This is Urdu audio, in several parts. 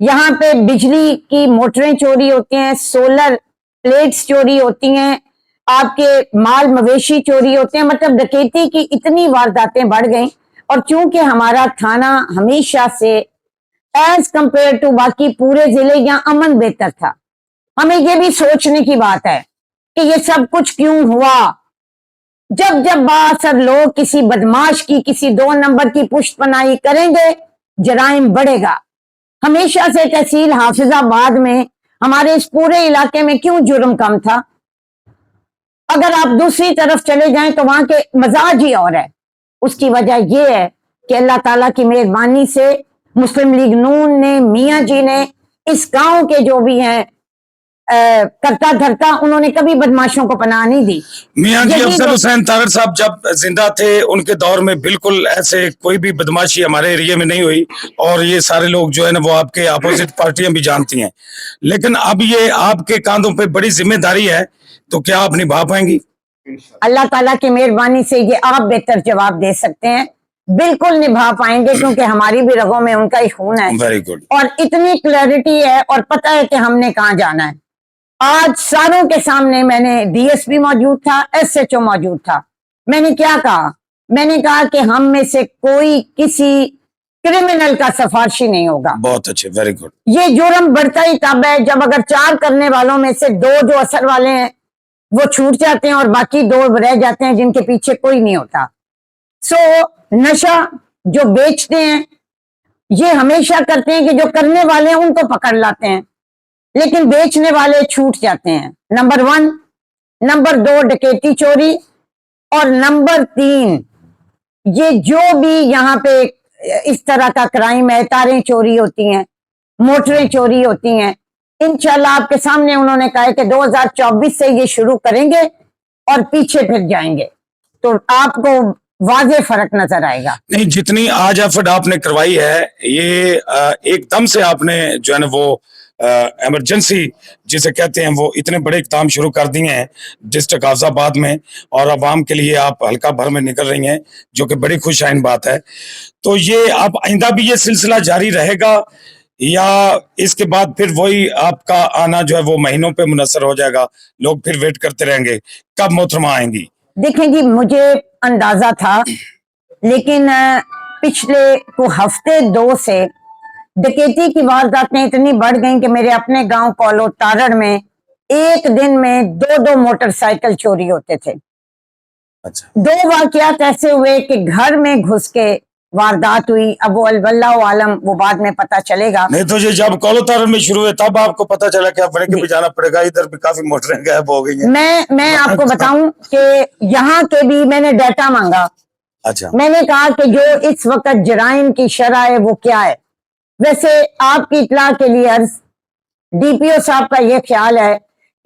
یہاں پہ بجلی کی موٹریں چوری ہوتی ہیں, سولر پلیٹس چوری ہوتی ہیں, آپ کے مال مویشی چوری ہوتے ہیں. مطلب ڈکیتی کی اتنی وارداتیں بڑھ گئیں. اور چونکہ ہمارا تھانہ ہمیشہ سے ایز کمپیئر ٹو باقی پورے ضلع یہاں امن بہتر تھا, ہمیں یہ بھی سوچنے کی بات ہے کہ یہ سب کچھ کیوں ہوا. جب جب بااثر لوگ کسی بدماش کی, کسی 2 نمبر کی پشت پناہی کریں گے, جرائم بڑھے گا. ہمیشہ سے تحصیل حافظ آباد میں ہمارے اس پورے علاقے میں کیوں جرم کم تھا؟ اگر آپ دوسری طرف چلے جائیں تو وہاں کے مزاج ہی اور ہے. اس کی وجہ یہ ہے کہ اللہ تعالیٰ کی مہربانی سے مسلم لیگ نون نے, میاں جی نے, اس گاؤں کے جو بھی ہیں کرتا دھرتا, انہوں نے کبھی بدماشوں کو پناہ نہیں دی. میاں جی افضل حسین تارڑ صاحب جب زندہ تھے ان کے دور میں بالکل ایسے کوئی بھی بدماشی ہمارے ایریے میں نہیں ہوئی, اور یہ سارے لوگ جو ہے نا وہ آپ کے اپوزٹ پارٹیاں بھی جانتی ہیں. لیکن اب یہ آپ کے کاندھوں پہ بڑی ذمہ داری ہے, تو کیا آپ نبھا پائیں گی؟ اللہ تعالیٰ کی مہربانی سے یہ آپ بہتر جواب دے سکتے ہیں. بالکل نبھا پائیں گے, کیونکہ ہماری بھی رگوں میں ان کا ہی خون ہے, ویری گڈ. اور اتنی کلیئرٹی ہے اور پتہ ہے کہ ہم نے کہاں جانا ہے. آج ساروں کے سامنے میں نے, ڈی ایس پی موجود تھا, ایس ایچ او موجود تھا, میں نے کیا کہا؟ میں نے کہا کہ ہم میں سے کوئی کسی کرمنل کا سفارشی نہیں ہوگا. بہت اچھے, ویری گڈ. یہ جرم بڑھتا ہی تب ہے جب اگر 4 کرنے والوں میں سے 2 جو اثر والے ہیں وہ چھوٹ جاتے ہیں اور باقی 2 رہ جاتے ہیں جن کے پیچھے کوئی نہیں ہوتا. سو نشہ جو بیچتے ہیں یہ ہمیشہ کرتے ہیں کہ جو کرنے والے ہیں ان کو پکڑ لاتے ہیں, لیکن بیچنے والے چھوٹ جاتے ہیں. نمبر 1. نمبر 2 ڈکیتی چوری, اور نمبر 3 یہ جو بھی یہاں پہ اس طرح کا کرائم ہے, تاریں چوری ہوتی ہیں, موٹریں چوری ہوتی ہیں. انشاءاللہ آپ کے سامنے انہوں نے کہا کہ 2024 سے یہ شروع کریں گے اور پیچھے پھر جائیں گے, تو آپ کو واضح فرق نظر آئے گا. نہیں, جتنی آج ایفرٹ آپ نے کروائی ہے, یہ ایک دم سے آپ نے جو ہے نا وہ ایمرجنسی جسے کہتے ہیں وہ اتنے بڑے اقدام شروع کر دیے ہیں ڈسٹرکٹ حافظ آباد میں, اور عوام کے لیے آپ حلقہ بھر میں نکل رہی ہیں, جو کہ بڑی خوش آئند بات ہے. تو یہ آپ آئندہ بھی یہ سلسلہ جاری رہے گا, یا اس کے بعد پھر وہی آپ کا آنا جو ہے وہ مہینوں پہ منحصر ہو جائے گا, لوگ پھر ویٹ کرتے رہیں گے کب محترمہ آئیں گی؟ دیکھیں جی, مجھے اندازہ تھا, لیکن پچھلے کو ہفتے 2 سے ڈکیتی کی وارداتیں اتنی بڑھ گئیں کہ میرے اپنے گاؤں کولو تارڑ میں ایک دن میں 2 موٹر سائیکل چوری ہوتے تھے. اچھا. 2 واقعات ایسے ہوئے کہ گھر میں گھس کے واردات ہوئی. اب وہ اللہ عالم, وہ بعد میں پتا چلے گا. نہیں تو یہ جب کولو تارڑ میں شروع ہوئے تب آپ کو پتا چلا کہ بڑے کے بھی جانا پڑے گا, ادھر بھی کافی موٹریں غائب ہو گئی ہیں. میں آپ کو بتاؤں کہ یہاں کے بھی میں نے ڈیٹا مانگا. اچھا. میں نے کہا کہ جو اس وقت جرائم کی شرح ہے وہ کیا ہے. ویسے آپ کی اطلاع کے لیے عرض, ڈی پی او صاحب کا یہ خیال ہے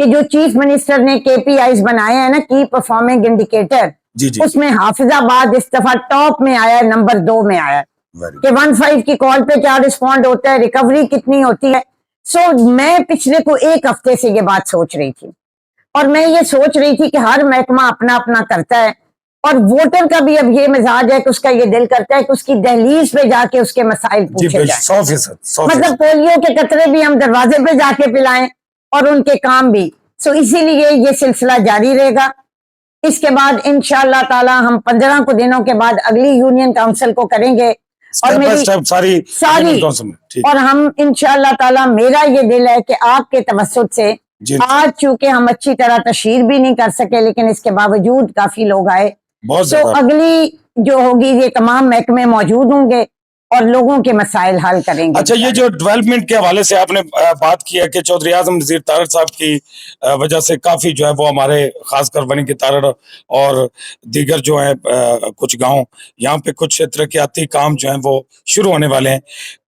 کہ جو چیف منسٹر نے کے پی آئیز بنائے ہیں نا, کی پرفارمنگ انڈیکیٹر, جی جی, اس میں حافظ آباد اس دفعہ ٹاپ میں آیا ہے, نمبر 2 میں آیا ہے کہ 15 کی کال پہ کیا رسپونڈ ہوتا ہے, ریکوری کتنی ہوتی ہے. سو میں پچھلے کو 1 ہفتے سے یہ بات سوچ رہی تھی, اور میں یہ سوچ رہی تھی کہ ہر محکمہ اپنا اپنا کرتا ہے, اور ووٹر کا بھی اب یہ مزاج ہے کہ اس کا یہ دل کرتا ہے کہ اس کی دہلیز پہ جا کے اس کے مسائل پوچھے جائیں. 100%. مطلب پولیو کے قطرے بھی ہم دروازے پہ جا کے پلائیں, اور ان کے کام بھی. سو اسی لیے یہ سلسلہ جاری رہے گا. اس کے بعد انشاءاللہ تعالی ہم 15 دنوں کے بعد اگلی یونین کاؤنسل کو کریں گے, اور میری ساری اور ہم انشاءاللہ تعالی, میرا یہ دل ہے کہ آپ کے توسط سے, آج چونکہ ہم اچھی طرح تشہیر بھی نہیں کر سکے لیکن اس کے باوجود کافی لوگ آئے, تو اگلی جو ہوگی یہ تمام محکمے موجود ہوں گے اور لوگوں کے مسائل حل کریں گے. اچھا, یہ جو ڈیولپمنٹ کے حوالے سے آپ نے بات کی ہے کہ چودھری اعظم نذیر تارڑ صاحب کی وجہ سے کافی جو ہے وہ ہمارے خاص کر ونی کے تارڑ اور دیگر جو ہیں کچھ گاؤں, یہاں پہ کچھ ترقیاتی کام جو ہیں وہ شروع ہونے والے ہیں.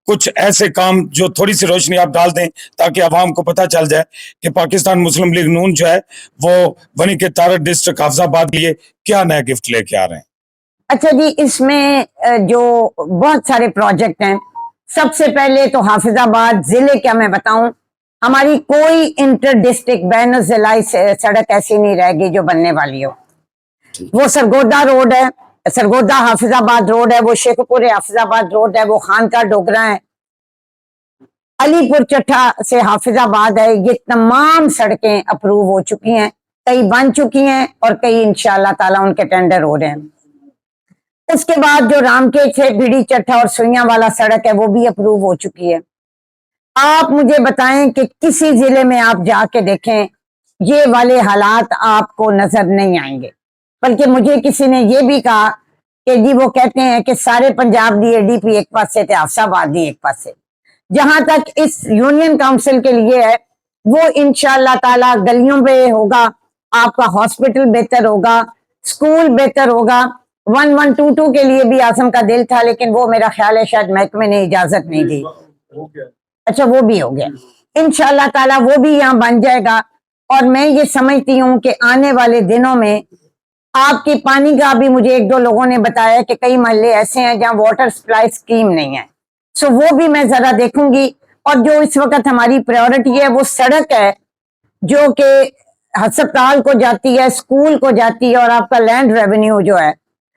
کچھ ایسے کام جو تھوڑی سی روشنی آپ ڈال دیں تاکہ عوام کو پتہ چل جائے کہ پاکستان مسلم لیگ نون جو ہے وہ ونی کے تارڑ ڈسٹرکٹ حافظ آباد کے لیے کیا نیا گفٹ لے کے آ رہے ہیں. اچھا جی, اس میں جو بہت سارے پروجیکٹ ہیں, سب سے پہلے تو حافظ آباد ضلع کیا میں بتاؤں, ہماری کوئی انٹر ڈسٹرکٹ بین الضلعی سڑک ایسی نہیں رہے گی جو بننے والی ہو. وہ سرگودا روڈ ہے, سرگودا حافظ آباد روڈ ہے, وہ شیخ پور حافظ آباد روڈ ہے, وہ خانقاہ ڈوگرا ہے, علی پور چٹھا سے حافظ آباد ہے، یہ تمام سڑکیں اپروو ہو چکی ہیں، کئی بن چکی ہیں اور کئی انشاءاللہ تعالیٰ ان کے ٹینڈر ہو رہے ہیں۔ اس کے بعد جو رام کے سے بھیڑی چٹھا اور سوئیاں والا سڑک ہے وہ بھی اپروو ہو چکی ہے۔ آپ مجھے بتائیں کہ کسی ضلع میں آپ جا کے دیکھیں یہ والے حالات آپ کو نظر نہیں آئیں گے، بلکہ مجھے کسی نے یہ بھی کہا کہ جی وہ کہتے ہیں کہ سارے پنجاب دی ADP ایک پاس سے حفصہ آباد دی ایک پاس سے۔ جہاں تک اس یونین کاؤنسل کے لیے ہے وہ انشاءاللہ تعالی گلیوں پہ ہوگا، آپ کا ہاسپٹل بہتر ہوگا، اسکول بہتر ہوگا۔ 1122 کے لیے بھی اعظم کا دل تھا، لیکن وہ میرا خیال ہے شاید محکمے نے اجازت نہیں دی۔ اچھا وہ بھی ہو گیا، انشاءاللہ تعالی وہ بھی یہاں بن جائے گا۔ اور میں یہ سمجھتی ہوں کہ آنے والے دنوں میں آپ کی پانی کا بھی مجھے ایک دو لوگوں نے بتایا کہ کئی محلے ایسے ہیں جہاں واٹر سپلائی اسکیم نہیں ہے، سو وہ بھی میں ذرا دیکھوں گی۔ اور جو اس وقت ہماری پریورٹی ہے وہ سڑک ہے جو کہ ہسپتال کو جاتی ہے، اسکول کو جاتی ہے، اور آپ کا لینڈ ریونیو جو ہے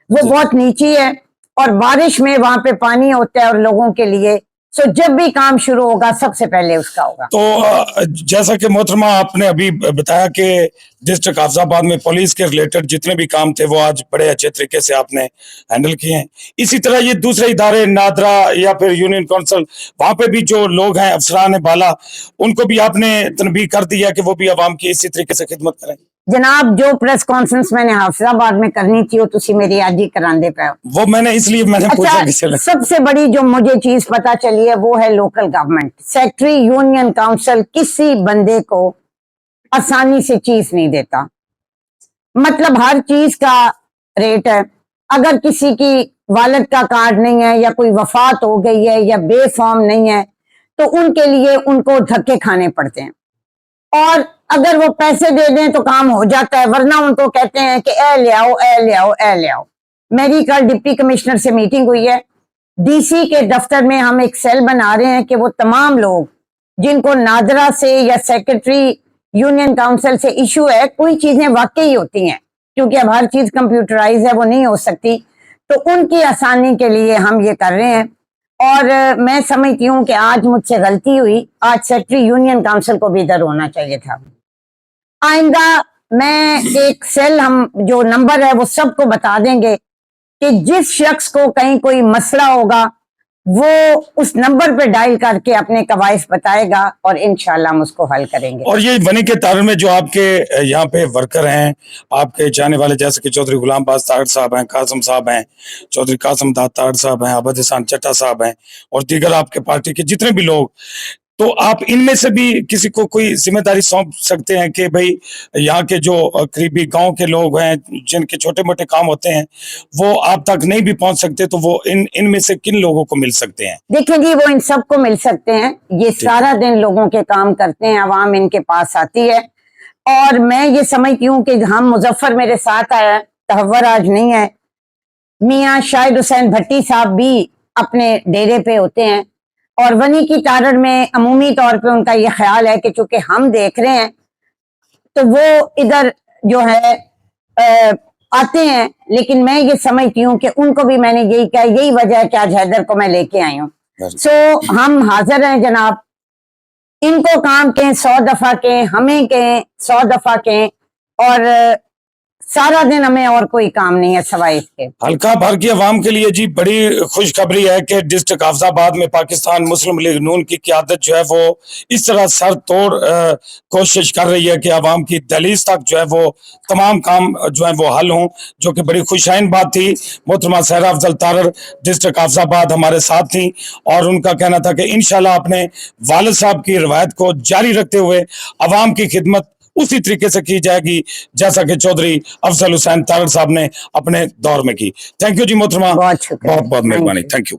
وہ بہت نیچی ہے، اور بارش میں وہاں پہ پانی ہوتا ہے اور لوگوں کے لیے، سو جب بھی کام شروع ہوگا سب سے پہلے اس کا ہوگا۔ تو جیسا کہ محترمہ آپ نے ابھی بتایا کہ ڈسٹرکٹ حافظ آباد میں پولیس کے ریلیٹڈ جتنے بھی کام تھے وہ آج بڑے اچھے طریقے سے آپ نے ہینڈل کیے ہیں، اسی طرح یہ دوسرے ادارے نادرا یا پھر یونین کونسل، وہاں پہ بھی جو لوگ ہیں افسران بالا، ان کو بھی آپ نے تنبیہ کر دیا کہ وہ بھی عوام کی اسی طریقے سے خدمت کریں؟ جناب جو پریس کانفرنس میں نے حافظ آباد میں کرنی تھی وہ تسی میری آج ہی کراندے پہ ہو۔ وہ میں نے اس لیے میں نے پوچھا کہ چلے۔ سب سے بڑی جو مجھے چیز پتا چلی ہے وہ ہے local government. Secretary union council کسی بندے کو آسانی سے چیز نہیں دیتا، مطلب ہر چیز کا ریٹ ہے۔ اگر کسی کی والد کا کارڈ نہیں ہے یا کوئی وفات ہو گئی ہے یا بے فارم نہیں ہے تو ان کے لیے ان کو دھکے کھانے پڑتے ہیں، اور اگر وہ پیسے دے دیں تو کام ہو جاتا ہے، ورنہ ان کو کہتے ہیں کہ اے لے آؤ اے لے آؤ اے لے آؤ۔ میری کل ڈپٹی کمشنر سے میٹنگ ہوئی ہے، DC کے دفتر میں ہم ایک سیل بنا رہے ہیں کہ وہ تمام لوگ جن کو نادرا سے یا سیکرٹری یونین کاؤنسل سے ایشو ہے، کوئی چیزیں واقعی ہوتی ہیں کیونکہ اب ہر چیز کمپیوٹرائز ہے وہ نہیں ہو سکتی، تو ان کی آسانی کے لیے ہم یہ کر رہے ہیں۔ اور میں سمجھتی ہوں کہ آج مجھ سے غلطی ہوئی، آج سیکرٹری یونین کاؤنسل کو بھی ادھر ہونا چاہیے تھا۔ آئندہ میں ایک سیل ہم جو نمبر ہے وہ سب کو بتا دیں گے کہ جس شخص کو کہیں کوئی مسئلہ ہوگا وہ اس نمبر پہ ڈائل کر کے اپنے کوائف بتائے گا اور انشاءاللہ ہم اس کو حل کریں گے۔ اور یہ ونی کے تارڑ میں جو آپ کے یہاں پہ ورکر ہیں، آپ کے چاہنے والے، جیسے کہ چودھری غلام باز تارڑ صاحب ہیں، قاسم صاحب ہیں، چودھری قاسم داد تارڑ صاحب ہیں، عبد احسان چٹا صاحب ہیں، اور دیگر آپ کے پارٹی کے جتنے بھی لوگ، تو آپ ان میں سے بھی کسی کو کوئی ذمہ داری سونپ سکتے ہیں کہ بھئی یہاں کے جو قریبی گاؤں کے لوگ ہیں جن کے چھوٹے موٹے کام ہوتے ہیں وہ آپ تک نہیں بھی پہنچ سکتے، تو وہ ان میں سے کن لوگوں کو مل سکتے ہیں؟ دیکھیں جی وہ ان سب کو مل سکتے ہیں، یہ سارا دن لوگوں کے کام کرتے ہیں، عوام ان کے پاس آتی ہے، اور میں یہ سمجھتی ہوں کہ ہم مظفر میرے ساتھ آیا ہے، تحور آج نہیں ہے، میاں شاہد حسین بھٹی صاحب بھی اپنے ڈیرے پہ ہوتے ہیں، اور ونی کی تارڑ میں عمومی طور پہ ان کا یہ خیال ہے کہ چونکہ ہم دیکھ رہے ہیں تو وہ ادھر جو ہے آتے ہیں، لیکن میں یہ سمجھتی ہوں کہ ان کو بھی میں نے یہی کہا، یہی وجہ ہے کہ آج حیدر کو میں لے کے آئی ہوں۔ سو ہم حاضر ہیں جناب، ان کو کام کہیں 100 دفعہ کہیں، ہمیں کہیں 100 دفعہ کہیں، اور سارا دن ہمیں اور کوئی کام نہیں ہے سوائے اس کے۔ حلقہ بھر کی عوام کے لیے جی بڑی خوشخبری ہے کہ ڈسٹرکٹ حافظ آباد میں پاکستان مسلم لیگ نون کی قیادت جو ہے وہ اس طرح سر توڑ کوشش کر رہی ہے کہ عوام کی دہلیز تک جو ہے وہ تمام کام جو ہے وہ حل ہوں، جو کہ بڑی خوشائن بات تھی۔ محترمہ سہرا افضل تارڑ ڈسٹرکٹ حافظ آباد ہمارے ساتھ تھیں، اور ان کا کہنا تھا کہ انشاءاللہ اپنے والد صاحب کی روایت کو جاری رکھتے ہوئے عوام کی خدمت اسی طریقے سے کی جائے گی جیسا کہ چودھری افضل حسین تارڑ صاحب نے اپنے دور میں کی۔ تھینک یو جی محترمہ، بہت شکریہ، بہت بہت مہربانی، تھینک یو۔